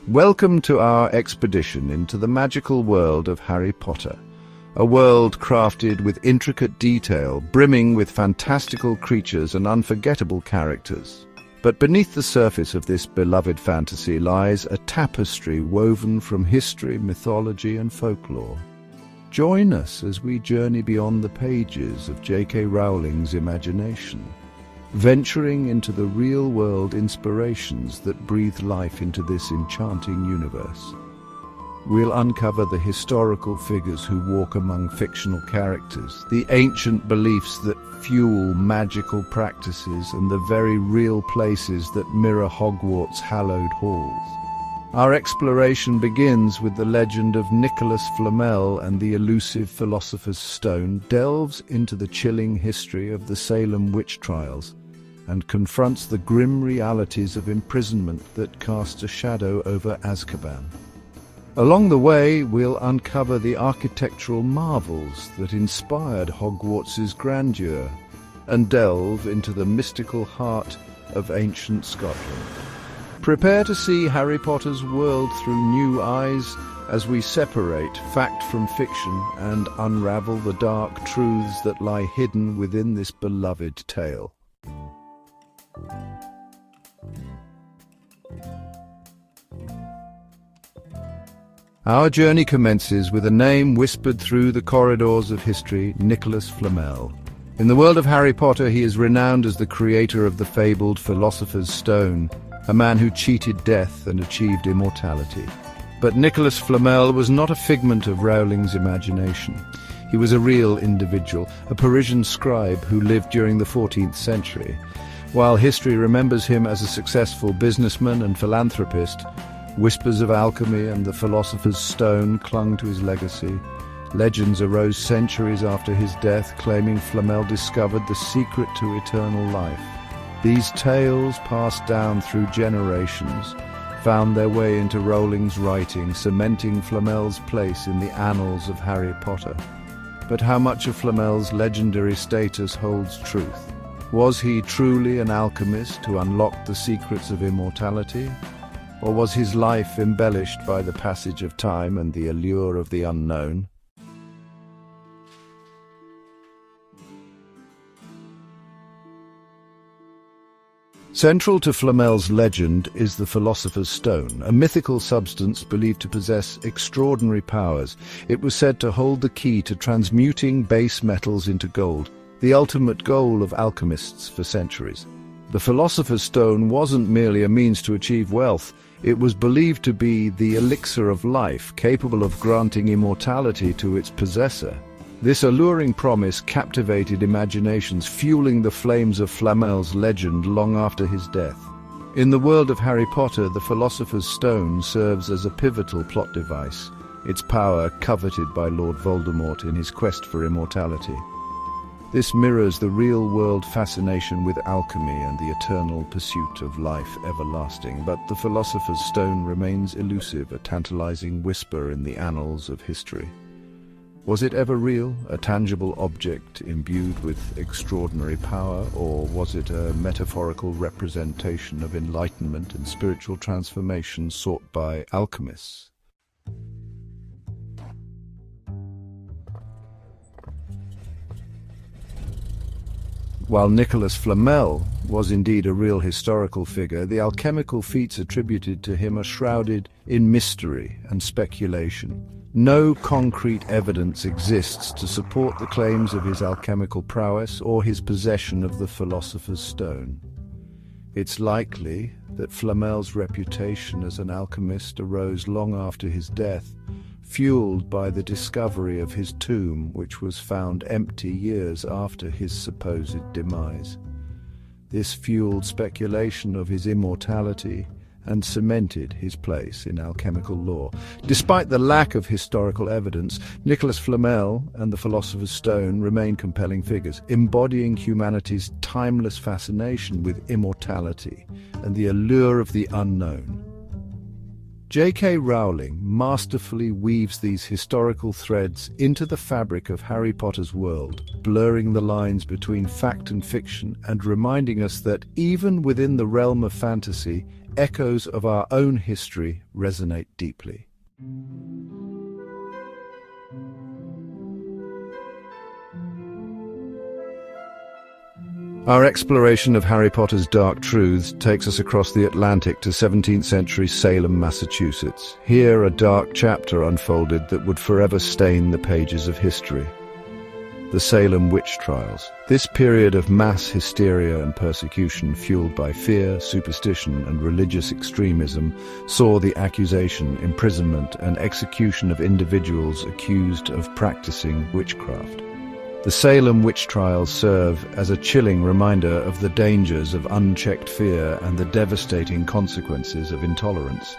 Welcome to our expedition into the magical world of Harry Potter, a world crafted with intricate detail, brimming with fantastical creatures and unforgettable characters. But beneath the surface of this beloved fantasy lies a tapestry woven from history, mythology, and folklore. Join us as we journey beyond the pages of J.K. Rowling's imagination, venturing into the real-world inspirations that breathe life into this enchanting universe. We'll uncover the historical figures who walk among fictional characters, the ancient beliefs that fuel magical practices, and the very real places that mirror Hogwarts' hallowed halls. Our exploration begins with the legend of Nicolas Flamel and the elusive Philosopher's Stone, delves into the chilling history of the Salem Witch Trials, and confronts the grim realities of imprisonment that cast a shadow over Azkaban. Along the way, we'll uncover the architectural marvels that inspired Hogwarts' grandeur and delve into the mystical heart of ancient Scotland. Prepare to see Harry Potter's world through new eyes as we separate fact from fiction and unravel the dark truths that lie hidden within this beloved tale. Our journey commences with a name whispered through the corridors of history: Nicolas Flamel. In the world of Harry Potter, he is renowned as the creator of the fabled Philosopher's Stone, a man who cheated death and achieved immortality. But Nicolas Flamel was not a figment of Rowling's imagination. He was a real individual, a Parisian scribe who lived during the 14th century. While history remembers him as a successful businessman and philanthropist, whispers of alchemy and the Philosopher's Stone clung to his legacy. Legends arose centuries after his death, claiming Flamel discovered the secret to eternal life. These tales, passed down through generations, found their way into Rowling's writing, cementing Flamel's place in the annals of Harry Potter. But how much of Flamel's legendary status holds truth? Was he truly an alchemist who unlocked the secrets of immortality? Or was his life embellished by the passage of time and the allure of the unknown? Central to Flamel's legend is the Philosopher's Stone, a mythical substance believed to possess extraordinary powers. It was said to hold the key to transmuting base metals into gold, the ultimate goal of alchemists for centuries. The Philosopher's Stone wasn't merely a means to achieve wealth. It was believed to be the elixir of life, capable of granting immortality to its possessor. This alluring promise captivated imaginations, fueling the flames of Flamel's legend long after his death. In the world of Harry Potter, the Philosopher's Stone serves as a pivotal plot device, its power coveted by Lord Voldemort in his quest for immortality. This mirrors the real-world fascination with alchemy and the eternal pursuit of life everlasting, but the Philosopher's Stone remains elusive, a tantalizing whisper in the annals of history. Was it ever real, a tangible object imbued with extraordinary power, or was it a metaphorical representation of enlightenment and spiritual transformation sought by alchemists? While Nicolas Flamel was indeed a real historical figure, the alchemical feats attributed to him are shrouded in mystery and speculation. No concrete evidence exists to support the claims of his alchemical prowess or his possession of the Philosopher's Stone. It's likely that Flamel's reputation as an alchemist arose long after his death, fueled by the discovery of his tomb, which was found empty years after his supposed demise. This fueled speculation of his immortality and cemented his place in alchemical lore. Despite the lack of historical evidence, Nicolas Flamel and the Philosopher's Stone remain compelling figures, embodying humanity's timeless fascination with immortality and the allure of the unknown. J.K. Rowling masterfully weaves these historical threads into the fabric of Harry Potter's world, blurring the lines between fact and fiction and reminding us that even within the realm of fantasy, echoes of our own history resonate deeply. Our exploration of Harry Potter's dark truths takes us across the Atlantic to 17th century Salem, Massachusetts. Here, a dark chapter unfolded that would forever stain the pages of history. The Salem Witch Trials. This period of mass hysteria and persecution fueled by fear, superstition, and religious extremism saw the accusation, imprisonment, and execution of individuals accused of practicing witchcraft. The Salem Witch Trials serve as a chilling reminder of the dangers of unchecked fear and the devastating consequences of intolerance.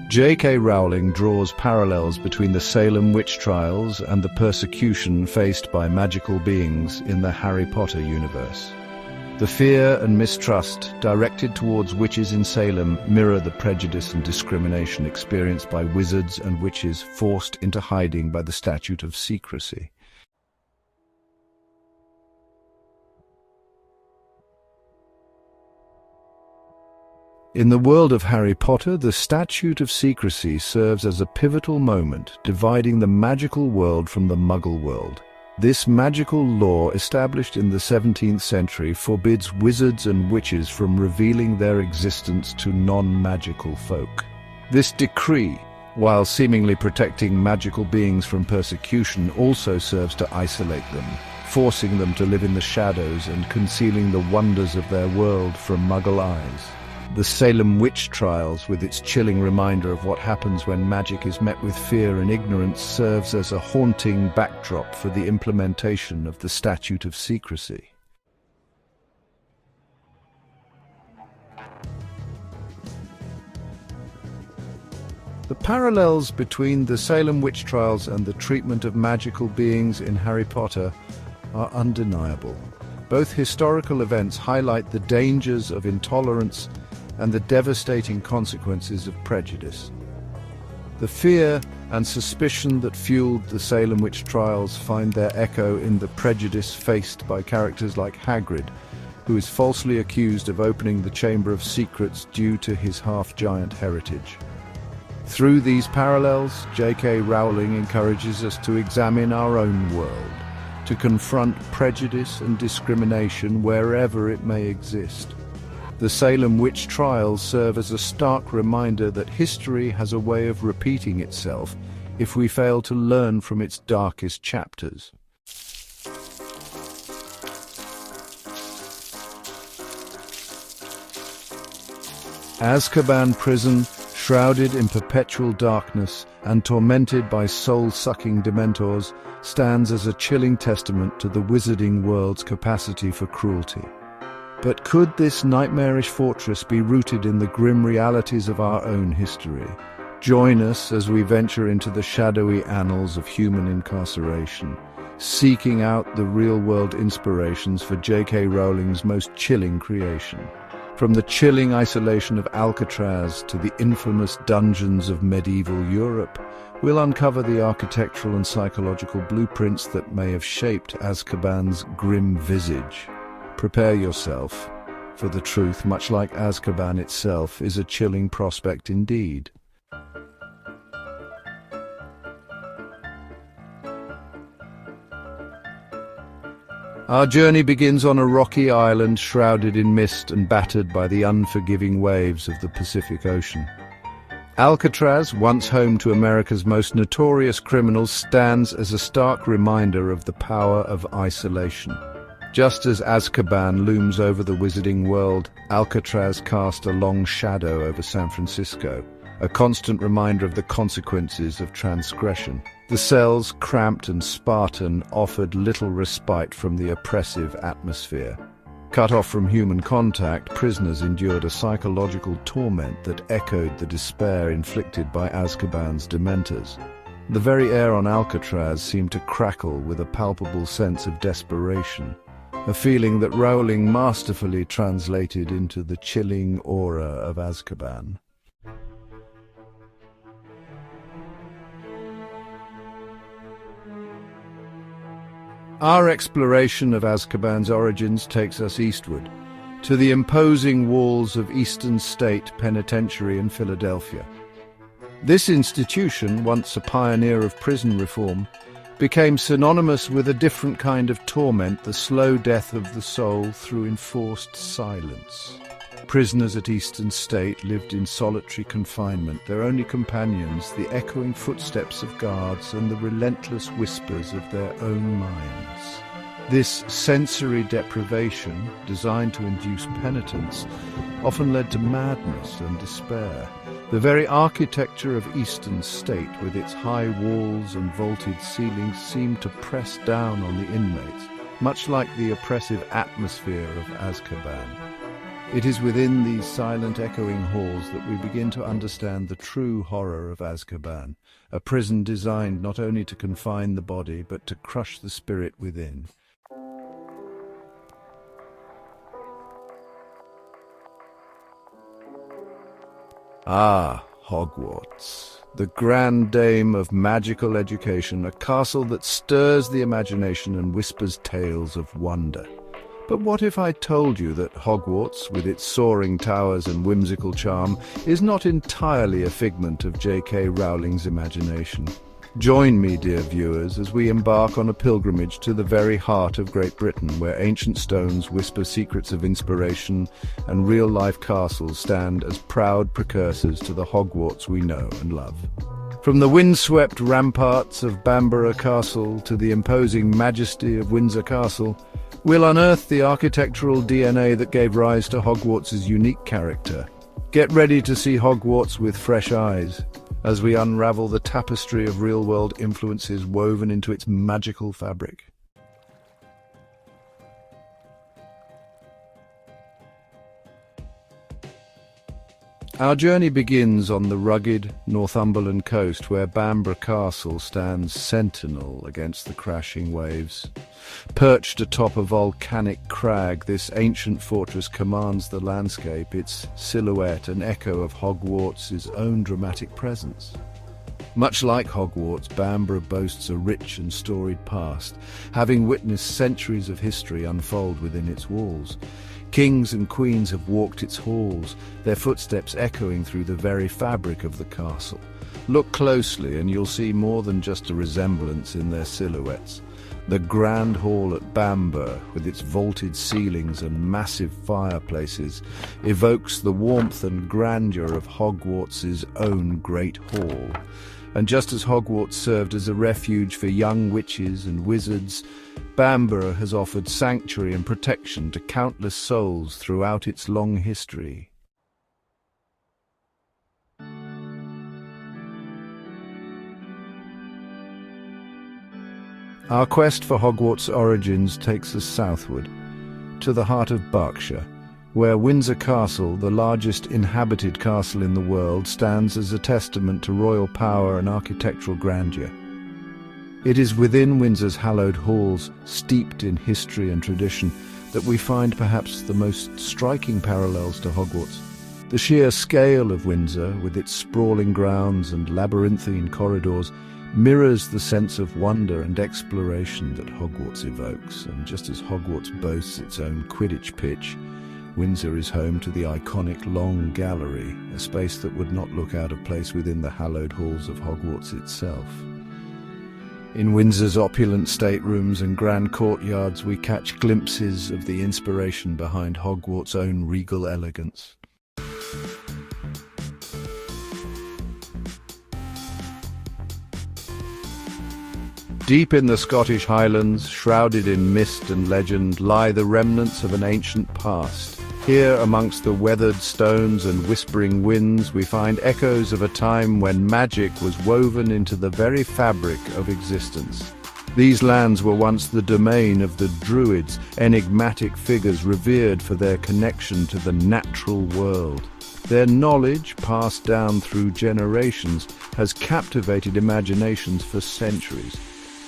J.K. Rowling draws parallels between the Salem Witch Trials and the persecution faced by magical beings in the Harry Potter universe. The fear and mistrust directed towards witches in Salem mirror the prejudice and discrimination experienced by wizards and witches forced into hiding by the Statute of Secrecy. In the world of Harry Potter, the Statute of Secrecy serves as a pivotal moment, dividing the magical world from the Muggle world. This magical law, established in the 17th century, forbids wizards and witches from revealing their existence to non-magical folk. This decree, while seemingly protecting magical beings from persecution, also serves to isolate them, forcing them to live in the shadows and concealing the wonders of their world from Muggle eyes. The Salem Witch Trials, with its chilling reminder of what happens when magic is met with fear and ignorance, serves as a haunting backdrop for the implementation of the Statute of Secrecy. The parallels between the Salem Witch Trials and the treatment of magical beings in Harry Potter are undeniable. Both historical events highlight the dangers of intolerance and the devastating consequences of prejudice. The fear and suspicion that fueled the Salem Witch Trials find their echo in the prejudice faced by characters like Hagrid, who is falsely accused of opening the Chamber of Secrets due to his half-giant heritage. Through these parallels, J.K. Rowling encourages us to examine our own world, to confront prejudice and discrimination wherever it may exist. The Salem Witch Trials serve as a stark reminder that history has a way of repeating itself if we fail to learn from its darkest chapters. Azkaban prison, shrouded in perpetual darkness and tormented by soul-sucking Dementors, stands as a chilling testament to the wizarding world's capacity for cruelty. But could this nightmarish fortress be rooted in the grim realities of our own history? Join us as we venture into the shadowy annals of human incarceration, seeking out the real-world inspirations for J.K. Rowling's most chilling creation. From the chilling isolation of Alcatraz to the infamous dungeons of medieval Europe, we'll uncover the architectural and psychological blueprints that may have shaped Azkaban's grim visage. Prepare yourself, for the truth, much like Azkaban itself, is a chilling prospect indeed. Our journey begins on a rocky island shrouded in mist and battered by the unforgiving waves of the Pacific Ocean. Alcatraz, once home to America's most notorious criminals, stands as a stark reminder of the power of isolation. Just as Azkaban looms over the wizarding world, Alcatraz casts a long shadow over San Francisco, a constant reminder of the consequences of transgression. The cells, cramped and Spartan, offered little respite from the oppressive atmosphere. Cut off from human contact, prisoners endured a psychological torment that echoed the despair inflicted by Azkaban's Dementors. The very air on Alcatraz seemed to crackle with a palpable sense of desperation, a feeling that Rowling masterfully translated into the chilling aura of Azkaban. Our exploration of Azkaban's origins takes us eastward, to the imposing walls of Eastern State Penitentiary in Philadelphia. This institution, once a pioneer of prison reform, became synonymous with a different kind of torment, the slow death of the soul through enforced silence. Prisoners at Eastern State lived in solitary confinement, their only companions the echoing footsteps of guards and the relentless whispers of their own minds. This sensory deprivation, designed to induce penitence, often led to madness and despair. The very architecture of Eastern State, with its high walls and vaulted ceilings, seemed to press down on the inmates, much like the oppressive atmosphere of Azkaban. It is within these silent, echoing halls that we begin to understand the true horror of Azkaban, a prison designed not only to confine the body, but to crush the spirit within. Ah, Hogwarts, the grand dame of magical education, a castle that stirs the imagination and whispers tales of wonder. But what if I told you that Hogwarts, with its soaring towers and whimsical charm, is not entirely a figment of J.K. Rowling's imagination? Join me, dear viewers, as we embark on a pilgrimage to the very heart of Great Britain, where ancient stones whisper secrets of inspiration and real-life castles stand as proud precursors to the Hogwarts we know and love. From the windswept ramparts of Bamborough Castle to the imposing majesty of Windsor Castle, we'll unearth the architectural DNA that gave rise to Hogwarts' unique character. Get ready to see Hogwarts with fresh eyes, as we unravel the tapestry of real-world influences woven into its magical fabric. Our journey begins on the rugged Northumberland coast, where Bamborough Castle stands sentinel against the crashing waves. Perched atop a volcanic crag, this ancient fortress commands the landscape, its silhouette an echo of Hogwarts' own dramatic presence. Much like Hogwarts, Bamborough boasts a rich and storied past, having witnessed centuries of history unfold within its walls. Kings and queens have walked its halls, their footsteps echoing through the very fabric of the castle. Look closely and you'll see more than just a resemblance in their silhouettes. The grand hall at Bamborough, with its vaulted ceilings and massive fireplaces, evokes the warmth and grandeur of Hogwarts' own Great Hall. And just as Hogwarts served as a refuge for young witches and wizards, Bamborough has offered sanctuary and protection to countless souls throughout its long history. Our quest for Hogwarts' origins takes us southward, to the heart of Berkshire, where Windsor Castle, the largest inhabited castle in the world, stands as a testament to royal power and architectural grandeur. It is within Windsor's hallowed halls, steeped in history and tradition, that we find perhaps the most striking parallels to Hogwarts. The sheer scale of Windsor, with its sprawling grounds and labyrinthine corridors, mirrors the sense of wonder and exploration that Hogwarts evokes, and just as Hogwarts boasts its own Quidditch pitch, Windsor is home to the iconic Long Gallery, a space that would not look out of place within the hallowed halls of Hogwarts itself. In Windsor's opulent staterooms and grand courtyards, we catch glimpses of the inspiration behind Hogwarts' own regal elegance. Deep in the Scottish Highlands, shrouded in mist and legend, lie the remnants of an ancient past. Here, amongst the weathered stones and whispering winds, we find echoes of a time when magic was woven into the very fabric of existence. These lands were once the domain of the Druids, enigmatic figures revered for their connection to the natural world. Their knowledge, passed down through generations, has captivated imaginations for centuries.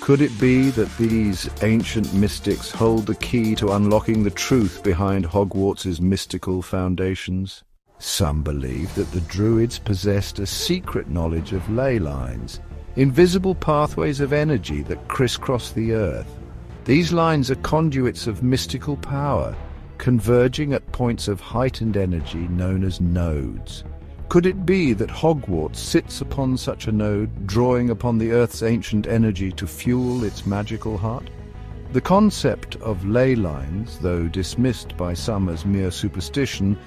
Could it be that these ancient mystics hold the key to unlocking the truth behind Hogwarts' mystical foundations? Some believe that the Druids possessed a secret knowledge of ley lines, invisible pathways of energy that crisscross the earth. These lines are conduits of mystical power, converging at points of heightened energy known as nodes. Could it be that Hogwarts sits upon such a node, drawing upon the Earth's ancient energy to fuel its magical heart? The concept of ley lines, though dismissed by some as mere superstition,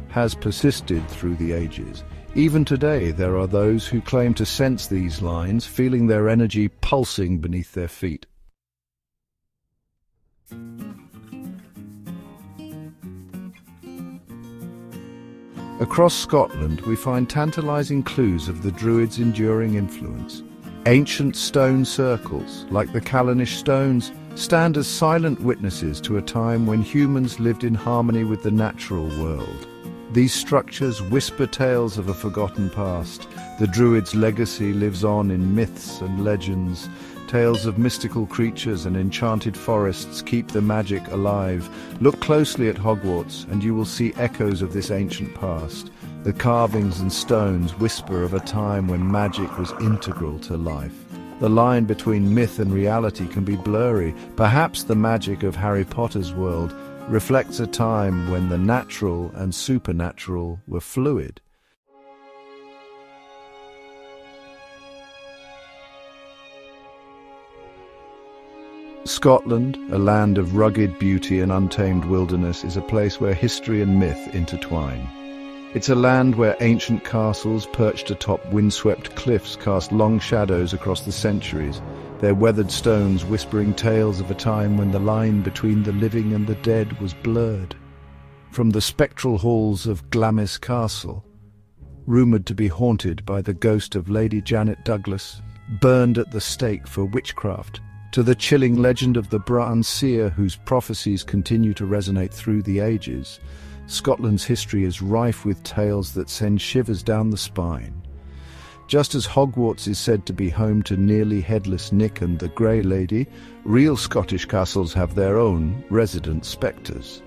has persisted through the ages. Even today, there are those who claim to sense these lines, feeling their energy pulsing beneath their feet. Across Scotland, we find tantalizing clues of the Druids' enduring influence. Ancient stone circles, like the Callanish stones, stand as silent witnesses to a time when humans lived in harmony with the natural world. These structures whisper tales of a forgotten past. The Druids' legacy lives on in myths and legends. Tales of mystical creatures and enchanted forests keep the magic alive. Look closely at Hogwarts, and you will see echoes of this ancient past. The carvings and stones whisper of a time when magic was integral to life. The line between myth and reality can be blurry. Perhaps the magic of Harry Potter's world reflects a time when the natural and supernatural were fluid. Scotland, a land of rugged beauty and untamed wilderness, is a place where history and myth intertwine. It's a land where ancient castles perched atop windswept cliffs cast long shadows across the centuries, their weathered stones whispering tales of a time when the line between the living and the dead was blurred. From the spectral halls of Glamis Castle, rumoured to be haunted by the ghost of Lady Janet Douglas, burned at the stake for witchcraft, to the chilling legend of the Bran Seer, whose prophecies continue to resonate through the ages, Scotland's history is rife with tales that send shivers down the spine. Just as Hogwarts is said to be home to nearly headless Nick and the Grey Lady, real Scottish castles have their own resident spectres.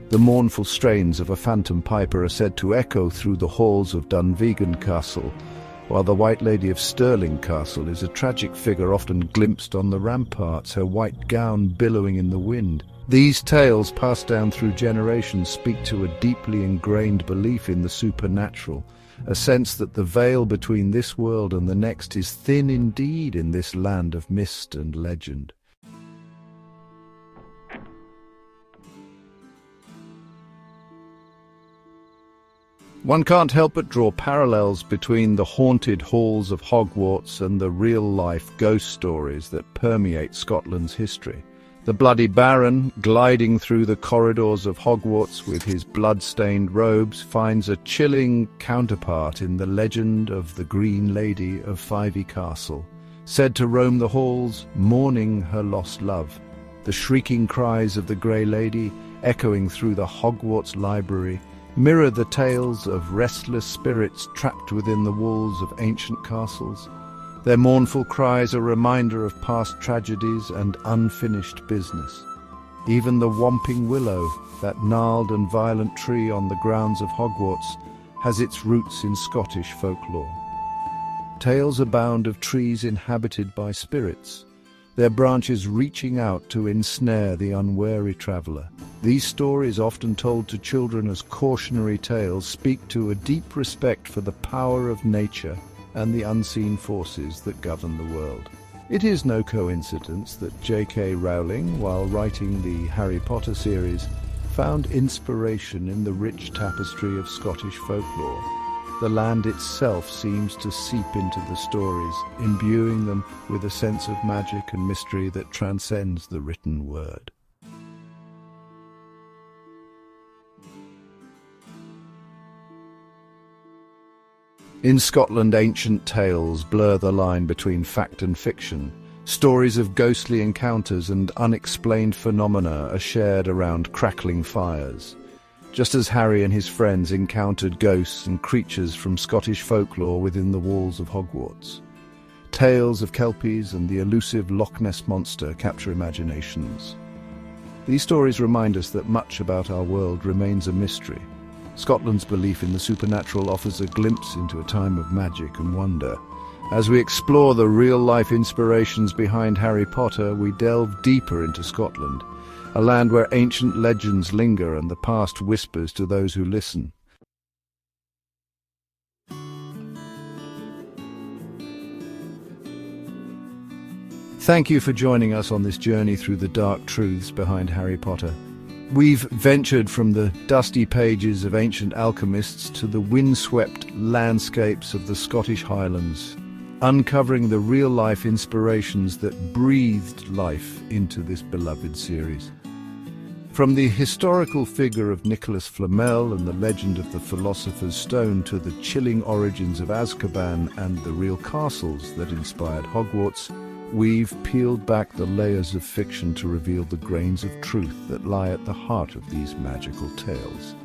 The mournful strains of a phantom piper are said to echo through the halls of Dunvegan Castle, while the White Lady of Stirling Castle is a tragic figure often glimpsed on the ramparts, her white gown billowing in the wind. These tales, passed down through generations, speak to a deeply ingrained belief in the supernatural, a sense that the veil between this world and the next is thin indeed in this land of mist and legend. One can't help but draw parallels between the haunted halls of Hogwarts and the real-life ghost stories that permeate Scotland's history. The Bloody Baron, gliding through the corridors of Hogwarts with his blood-stained robes, finds a chilling counterpart in the legend of the Green Lady of Fyvie Castle, said to roam the halls, mourning her lost love. The shrieking cries of the Grey Lady, echoing through the Hogwarts library, mirror the tales of restless spirits trapped within the walls of ancient castles. Their mournful cries are a reminder of past tragedies and unfinished business. Even the Whomping Willow, that gnarled and violent tree on the grounds of Hogwarts, has its roots in Scottish folklore. Tales abound of trees inhabited by spirits, their branches reaching out to ensnare the unwary traveller. These stories, often told to children as cautionary tales, speak to a deep respect for the power of nature and the unseen forces that govern the world. It is no coincidence that J.K. Rowling, while writing the Harry Potter series, found inspiration in the rich tapestry of Scottish folklore. The land itself seems to seep into the stories, imbuing them with a sense of magic and mystery that transcends the written word. In Scotland, ancient tales blur the line between fact and fiction. Stories of ghostly encounters and unexplained phenomena are shared around crackling fires. Just as Harry and his friends encountered ghosts and creatures from Scottish folklore within the walls of Hogwarts. Tales of Kelpies and the elusive Loch Ness Monster capture imaginations. These stories remind us that much about our world remains a mystery. Scotland's belief in the supernatural offers a glimpse into a time of magic and wonder, As we explore the real-life inspirations behind Harry Potter, we delve deeper into Scotland, a land where ancient legends linger and the past whispers to those who listen. Thank you for joining us on this journey through the dark truths behind Harry Potter. We've ventured from the dusty pages of ancient alchemists to the windswept landscapes of the Scottish Highlands, uncovering the real-life inspirations that breathed life into this beloved series. From the historical figure of Nicolas Flamel and the legend of the Philosopher's Stone to the chilling origins of Azkaban and the real castles that inspired Hogwarts, we've peeled back the layers of fiction to reveal the grains of truth that lie at the heart of these magical tales.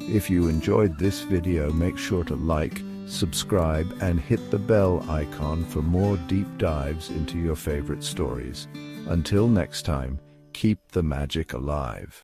If you enjoyed this video, make sure to like, subscribe, and hit the bell icon for more deep dives into your favorite stories. Until next time, keep the magic alive.